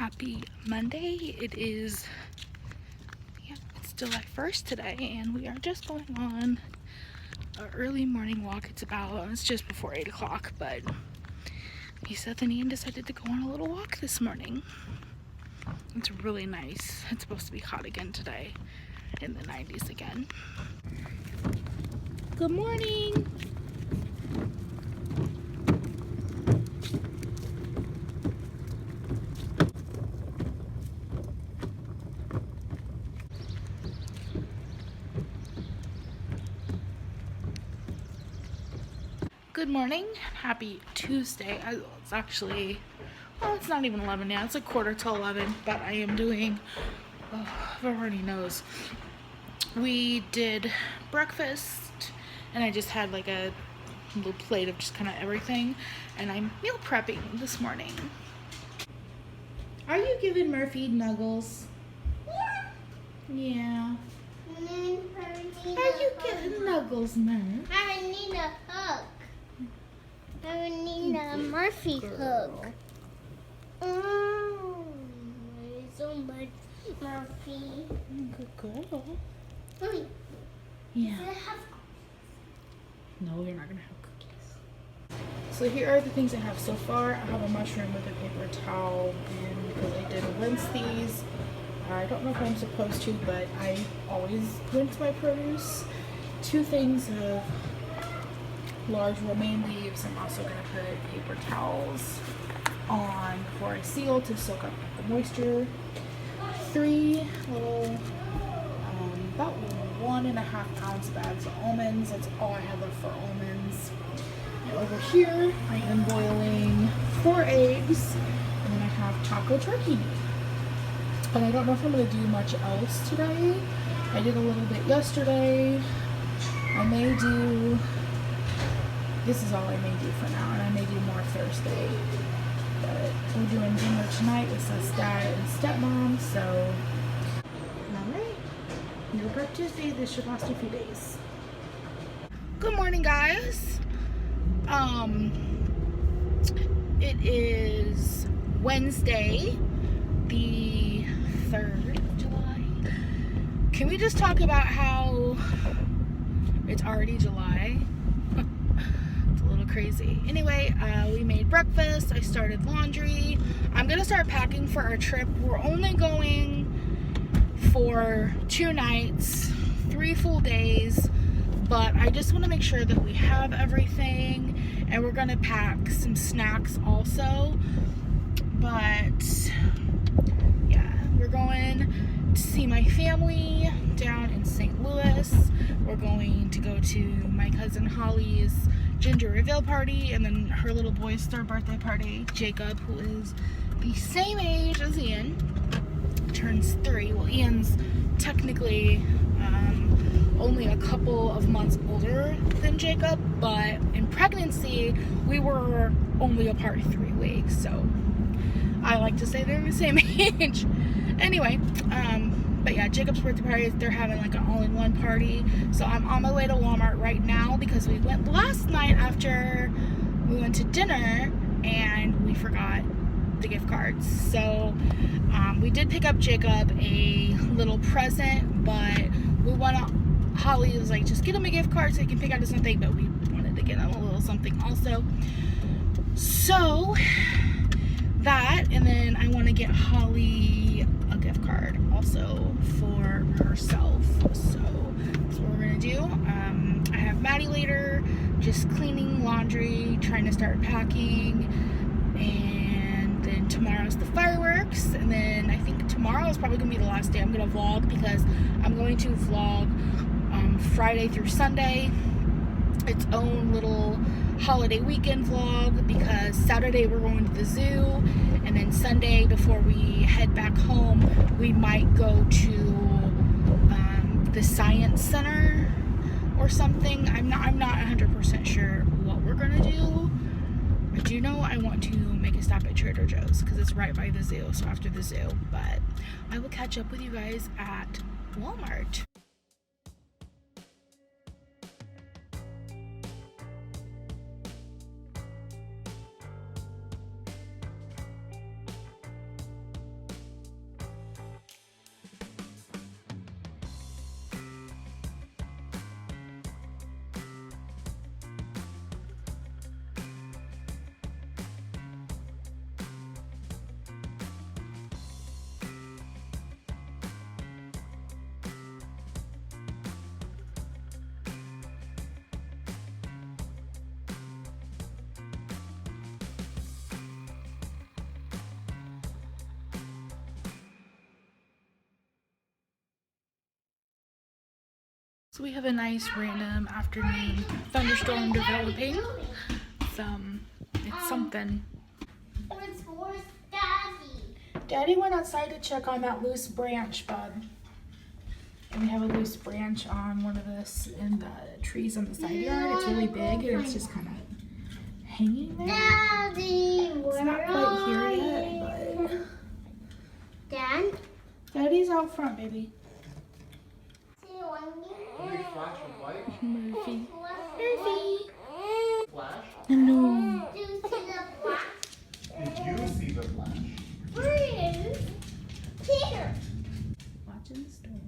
Happy Monday. It is, it's July 1st today, and we are just going on an early morning walk. It's just before 8 o'clock, but me, Seth, and Ian decided to go on a little walk this morning. It's really nice. It's supposed to be hot again today, in the 90s again. Good morning. Good morning. Happy Tuesday. It's actually, well, it's not even 11 yet. It's like quarter to 11, but I am doing, everybody knows. We did breakfast, and I just had like a little plate of just kind of everything, and I'm meal prepping this morning. Are you giving Murphy nuggles? Yeah. Are you getting nuggles, Murph? I need a hug. I need a Murphy hug. Oh, so much Murphy. Good girl. Mommy, Yeah. do I have No, you're not gonna have cookies. So here are the things I have so far. I have a mushroom with a paper towel in because I did rinse these. I don't know if I'm supposed to, but I always rinse my produce. 2 things of large romaine leaves. I'm also gonna put paper towels on before I seal to soak up the moisture. 3 little, about 1.5 ounce bags of almonds. That's all I have left for almonds. And over here, I am boiling 4 eggs, and then I have taco turkey meat. And I don't know if I'm going to do much else today. I did a little bit yesterday. I may do, this is all I may do for now, and I may do more Thursday. But we're doing dinner tonight with Seth's dad and stepmom, so alright. Meal prep Tuesday. This should last a few days. Good morning, guys. It is Wednesday, the 3rd of July. Can we just talk about how it's already July? It's a little crazy. Anyway, we made breakfast. I started laundry. I'm gonna start packing for our trip. We're only going for 2 nights, 3 full days, but I just want to make sure that we have everything, and we're gonna pack some snacks also. But yeah, we're going to see my family down in St. Louis. We're going to go to my cousin Holly's ginger reveal party, and then her little boy's 3rd birthday party. Jacob, who is the same age as Ian, turns 3. Well, Ian's technically only a couple of months older than Jacob, but in pregnancy we were only apart 3 weeks, so I like to say they're the same age. Anyway, but yeah, Jacob's birthday party, they're having like an all-in-one party. So I'm on my way to Walmart right now because we went last night after we went to dinner and we forgot the gift cards. So we did pick up Jacob a little present, but we went out. Holly was like, just get him a gift card so he can pick out something, but we wanted to get him a little something also. So that, and then I want to get Holly a gift card also for herself. So that's what we're gonna do. I have Maddie later, just cleaning laundry, trying to start packing, and then tomorrow's the fireworks, and then I think tomorrow is probably gonna be the last day I'm gonna vlog, because I'm going to vlog Friday through Sunday, its own little holiday weekend vlog, because Saturday we're going to the zoo, and then Sunday before we head back home we might go to the science center or something. I'm not 100% sure what we're gonna do. I do know I want to make a stop at Trader Joe's because it's right by the zoo, so after the zoo. But I will catch up with you guys at Walmart. So we have a nice random afternoon thunderstorm developing. It's something. Where's Daddy? Daddy went outside to check on that loose branch, bud. And we have a loose branch on one of the trees on the side yard. It's really big and it's just kind of hanging there. Daddy, It's not quite here yet, but Dad? Daddy's out front, baby. Big flash of light. Murphy. Murphy. Flash. No. Do you see the flash? Did you see the flash? Where is Peter? Watching the storm.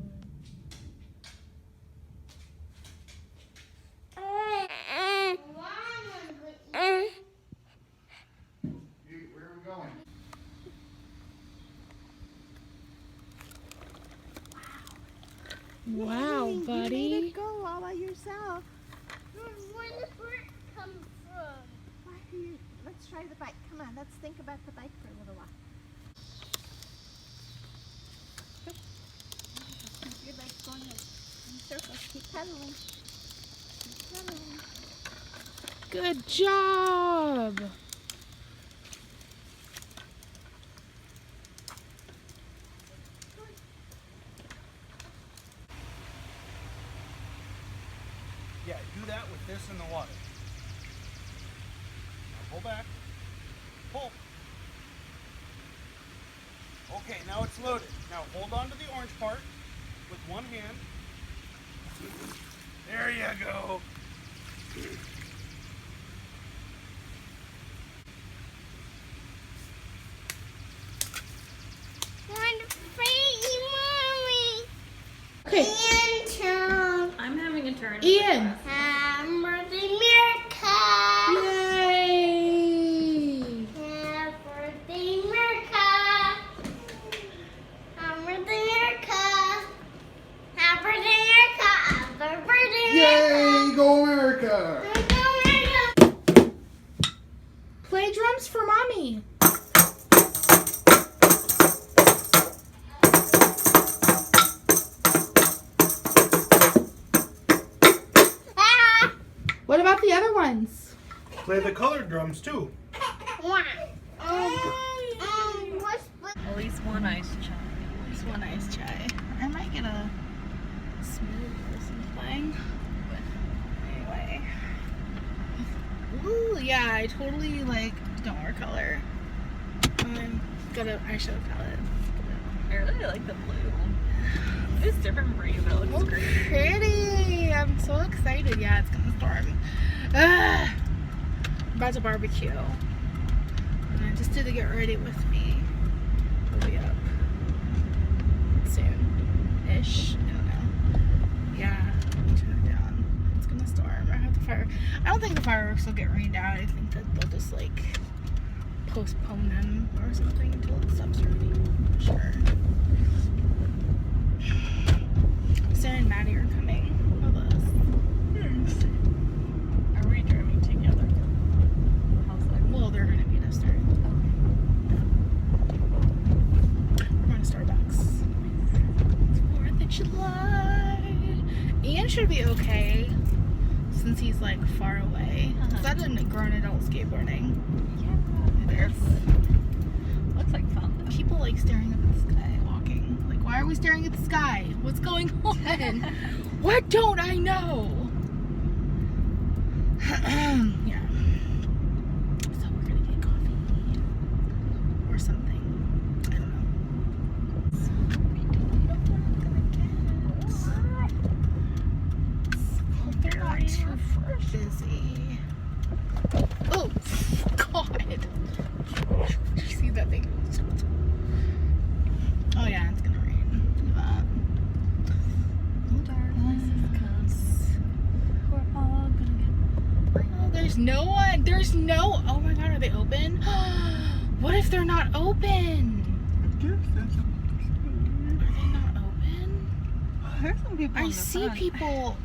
Where are we going? Wow, buddy. You made it go all by yourself. Where did the bird come from? Why are you? Let's try the bike. Come on, let's think about the bike for a little while. Your bike's going in circles. Keep pedaling. Keep pedaling. Good job. Yeah, do that with this in the water. Now pull back. Pull. Okay, now it's loaded. Now hold on to the orange part with one hand. There you go. Okay, I'm having a turn. Ian. Hammer the America. Yay. Hammer the America. Hammer the America. Hammer the America. Hammer the Yay, go America! America. Play drums for mommy. Ah! What about the other ones? Play the colored drums too. What's At least one ice chai. Just one ice chai. I might get a smooth person playing. But anyway. Ooh, yeah, I totally like don't wear color. I'm gonna eyeshadow palette. I really like the blue. It's different for you, but it looks Oh, great. pretty! I'm so excited. Yeah, it's gonna storm. I'm about to barbecue. And I just did the get ready with me. We'll be up soon-ish. I don't know. Yeah, turn it down. It's gonna storm. I have the fire. I don't think the fireworks will get rained out. I think that they'll just like postpone them or something until it stops raining. Sure. Sarah and Maddie are coming with us. Are we driving together? How's that? Well, they're gonna meet us there. We're going to Starbucks. It's 4th of July. Ian should be okay since he's like far away. Is that a grown adult skateboarding? Yeah. It is. Looks like fun though. People like staring up at the sky walking. Like, why are we staring at the sky? What's going on? What don't I know? Yeah. So we're gonna get coffee or something. I don't know. So we don't know what I'm gonna get. Hope they're not too busy. Oh God! Did you see that thing? Oh yeah, it's gonna rain. Look at that. Darkness. We're all gonna get. Oh, there's no one. There's no. Oh my God, are they open? What if they're not open? Are they not open? There's some people. I see people.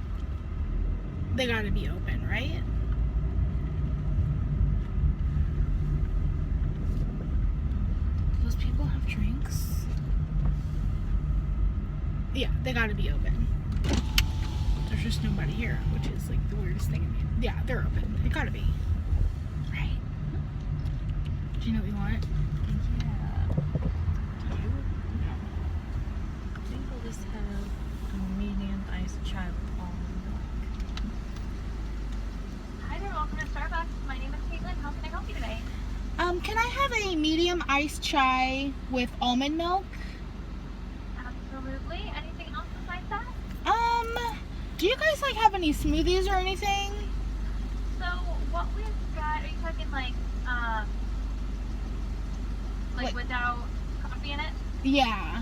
They gotta be open, right? Those people have drinks. Yeah, they gotta be open. They're there's just nobody here, which is like the weirdest thing. Yeah, they're open. They gotta be. Right? Do you know what you want? Yeah. Do you? No. I think we'll just have a medium iced chai with almond milk. Hi there, welcome to Starbucks. My name is Caitlin. How can I help you today? Can I have a medium iced chai with almond milk? Absolutely. Anything else besides that? Do you guys like have any smoothies or anything? So what we've got, are you talking like Like- without coffee in it? Yeah.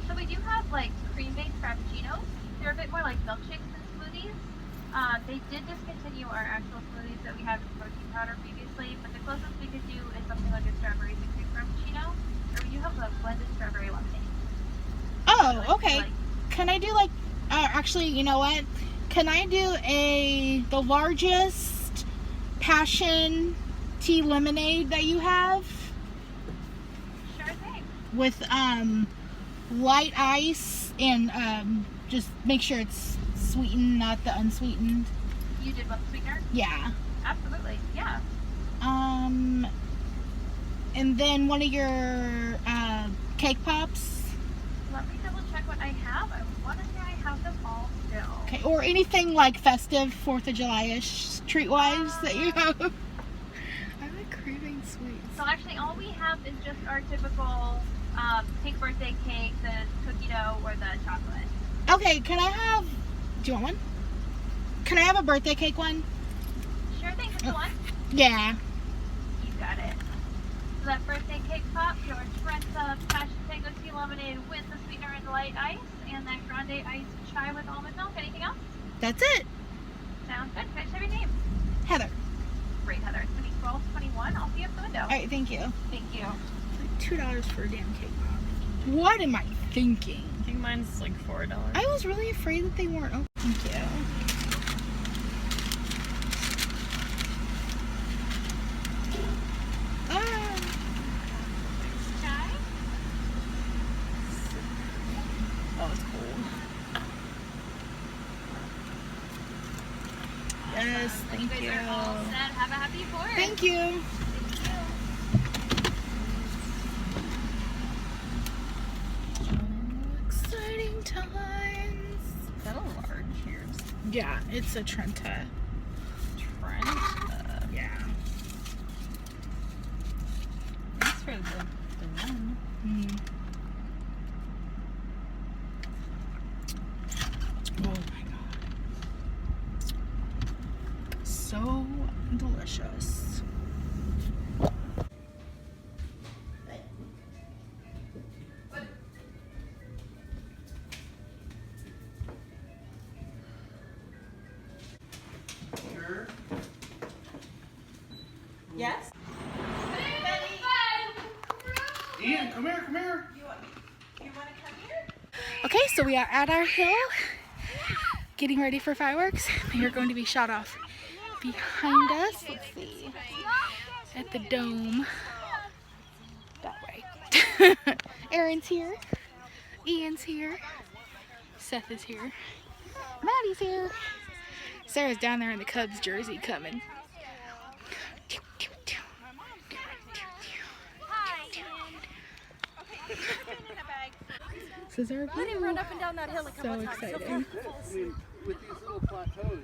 So we do have like cream-based frappuccinos. They're a bit more like milkshakes than smoothies. They did discontinue our actual smoothies that we had with protein powder previously, but the closest we could do is something like a strawberries and cream frappuccino, or we do have a blended strawberry lemonade. Oh, Like, okay. Can I do like, actually, you know what? Can I do the largest passion tea lemonade that you have Sure thing. with, light ice and, just make sure it's sweetened, not the unsweetened. You did want the sweetener? Yeah. Absolutely. Yeah. And then one of your, cake pops. Let me double check what I have. I want to say I have them all still. Okay, or anything like festive 4th of July-ish treat-wise that you have. I like craving sweets. So actually, all we have is just our typical pink birthday cake, the cookie dough, or the chocolate. Okay, can I have... Do you want one? Can I have a birthday cake one? Sure thing. Which one? Yeah. You got it. So that birthday cake pop, your Trenta Passion Tango Tea Lemonade with the sweetener and the light ice, and that grande iced chai with almond milk. Anything else? That's it. Sounds good. Can I just have your name? Heather. Great, Heather. It's going to be 12:21. I'll see you at the window. All right, thank you. Thank you. Like $2 for a damn cake pop. What am I thinking? I think mine's like $4. I was really afraid that they weren't open. Thank you. Ah. Chai? Oh, it's cold. Yes, thank You you. guys are all set. Have a happy 4th. Thank you. Thank you. Exciting times. Is that a large? Here's Yeah, it's a Trenta. Trent. Yeah. Thanks for the one. Mm. Oh my god. So delicious. Sure. Yes? Ian, come here, come here. Okay, so we are at our hill, getting ready for fireworks. They are going to be shot off behind us. Let's see. At the dome. That way. Aaron's here. Ian's here. Seth is here. Maddie's here. Sarah's down there in the Cubs jersey coming. This is our view. Run up and down that hill a couple So times. exciting. I mean, with these little plateaus,